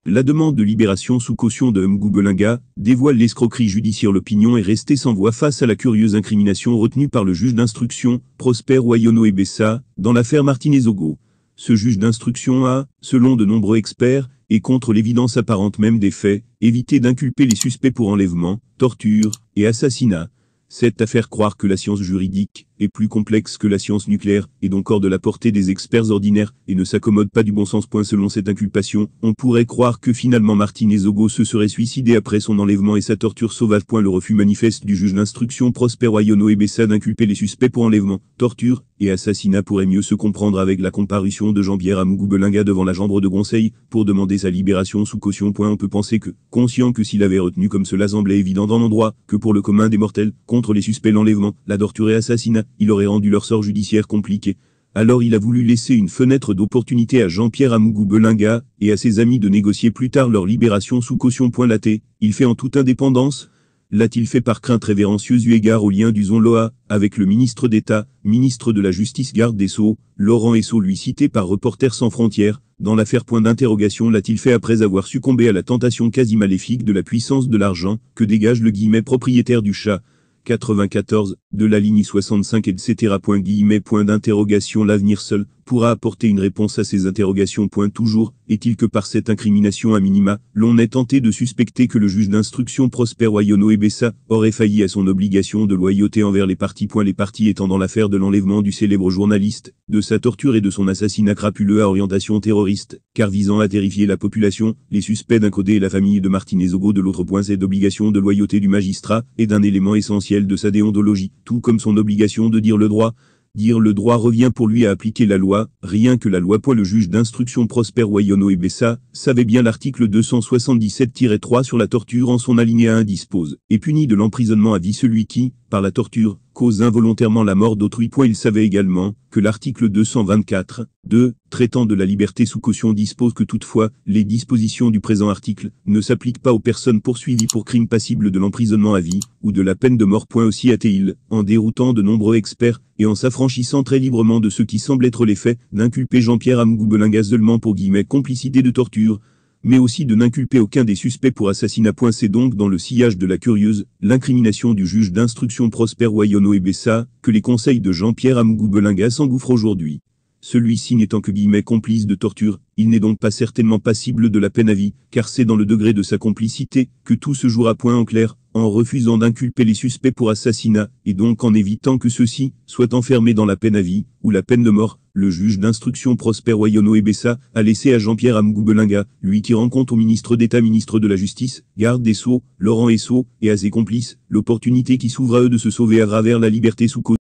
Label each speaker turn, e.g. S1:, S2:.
S1: La demande de libération sous caution de Mgou Belinga dévoile l'escroquerie judiciaire. L'opinion est restée sans voix face à la curieuse incrimination retenue par le juge d'instruction, Prosper Wayono Ebessa, dans l'affaire Martinez-Ogo. Ce juge d'instruction a, selon de nombreux experts, et contre l'évidence apparente même des faits, évité d'inculper les suspects pour enlèvement, torture et assassinat. Cette affaire croire que la science juridique est plus complexe que la science nucléaire, et donc hors de la portée des experts ordinaires, et ne s'accommode pas du bon sens. Selon cette inculpation, on pourrait croire que finalement Martinez-Ogo se serait suicidé après son enlèvement et sa torture sauvage. Le refus manifeste du juge d'instruction Prosper Wayono Ebessa d'inculper les suspects pour enlèvement, torture et assassinat pourrait mieux se comprendre avec la comparution de Jean-Pierre Mgou Belinga devant la chambre de conseil pour demander sa libération sous caution. On peut penser que, conscient que s'il avait retenu comme cela semblait évident dans l'endroit, que pour le commun des mortels, contre les suspects l'enlèvement, la torture et assassinat, il aurait rendu leur sort judiciaire compliqué. Alors il a voulu laisser une fenêtre d'opportunité à Jean-Pierre Mgou Belinga et à ses amis de négocier plus tard leur libération sous caution. Il fait en toute indépendance. L'a-t-il fait par crainte révérencieuse eu égard au lien du Zonloa avec le ministre d'État, ministre de la Justice, garde des Sceaux, Laurent Esso, lui cité par Reporters sans frontières, dans l'affaire ? L'a-t-il fait après avoir succombé à la tentation quasi maléfique de la puissance de l'argent que dégage le propriétaire du chat 94, de la ligne 65 etc. L'avenir seul pourra apporter une réponse à ces interrogations. Toujours est-il que par cette incrimination à minima, l'on est tenté de suspecter que le juge d'instruction Prosper Wayono Ebessa aurait failli à son obligation de loyauté envers les parties. Les parties étant dans l'affaire de l'enlèvement du célèbre journaliste, de sa torture et de son assassinat crapuleux à orientation terroriste, car visant à terrifier la population, les suspects d'un côté et la famille de Martinez-Ogo de l'autre. Cette obligation de loyauté du magistrat est d'un élément essentiel de sa déontologie, tout comme son obligation de dire le droit. Dire le droit revient pour lui à appliquer la loi, rien que la loi. Le juge d'instruction Prosper Wayono Ebessa savait bien l'article 277-3 sur la torture en son alinéa 1 dispose, et punit de l'emprisonnement à vie celui qui, par la torture, cause involontairement la mort d'autrui. Il savait également que l'article 224-2, traitant de la liberté sous caution dispose que toutefois, les dispositions du présent article ne s'appliquent pas aux personnes poursuivies pour crimes passibles de l'emprisonnement à vie ou de la peine de mort. Aussi a-t-il, en déroutant de nombreux experts et en s'affranchissant très librement de ce qui semble être les faits, d'inculper Jean-Pierre Mgou Belinga seulement pour complicité de torture, mais aussi de n'inculper aucun des suspects pour assassinat. C'est donc dans le sillage de la curieuse, l'incrimination du juge d'instruction Prosper Wayono Ebessa, que les conseils de Jean-Pierre Mgou Belinga s'engouffrent aujourd'hui. Celui-ci n'étant que complice de torture, il n'est donc pas certainement passible de la peine à vie, car c'est dans le degré de sa complicité que tout se jouera. En clair, en refusant d'inculper les suspects pour assassinat, et donc en évitant que ceux-ci soient enfermés dans la peine à vie, ou la peine de mort, le juge d'instruction Prosper Wayono Ebessa a laissé à Jean-Pierre Mgou Belinga, lui qui rend compte au ministre d'État, ministre de la Justice, garde des Sceaux, Laurent Esso, et à ses complices, l'opportunité qui s'ouvre à eux de se sauver à travers la liberté sous caution.